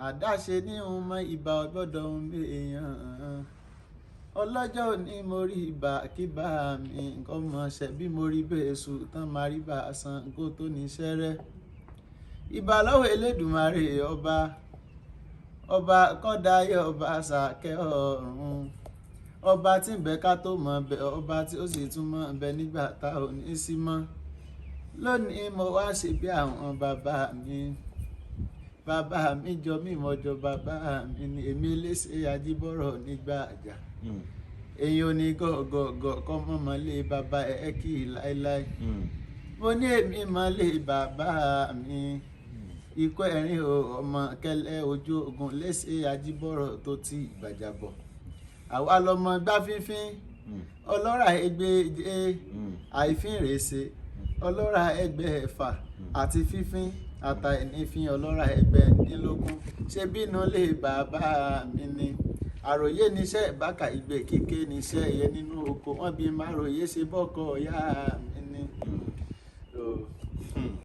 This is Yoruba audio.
àdáṣe ní ọmọ ìbà ọgbọ́dọ̀ ọmọ èèyàn ọlọ́jọ́ òní mo rí ìbà kí bá mi nǹkan mọ̀ ṣe bí mo rí bẹ́ẹ̀ sùn tán máa rí bá a san kó tó ní sẹ́rẹ́ ìbà lọ́wọ́ Elédùmarè ọba kọ́dáyé ọba àṣàkẹ́ ọ̀run ọba tí ń bẹ ká tó mọ̀ bẹ ọba tí ó sì tún mọ̀ bẹ nígbà tá ò ní sí mọ́ lónìí mo wá ṣe bí àwọn bàbá mi jọ mí mọ́jọ bàbá mi ni èmi Elese Ajíbọ́rọ̀ nígbà àjà èyàn ò ní gọ̀gọ̀gọ̀ kọ́ mọ́ mọ́lé bàbá ẹ̀ kí láéláé mo ní èmi mọ́lé bàbá mi ikú ẹ̀rín ọmọ kẹlẹ́ ojú ogun Elese Ajíbọ́rọ̀ tó ti gbàjàbọ̀ àwa lọmọ gbá fífín ọlọ́ra ẹgbẹ́ àìfín rèése ọlọ́ra ẹgbẹ́ ẹ̀fà àti fífín ata ìnífín ọlọ́ra ẹgbẹ́ nílógún ṣe bínú lè bàbá mi ni àròyé níṣẹ́ ìbáka ìgbẹ́ kíké níṣẹ́ ẹ̀yẹ nínú oko wọ́n bí máròyé ṣe bọ́kọ̀ ọ̀yá mi ni.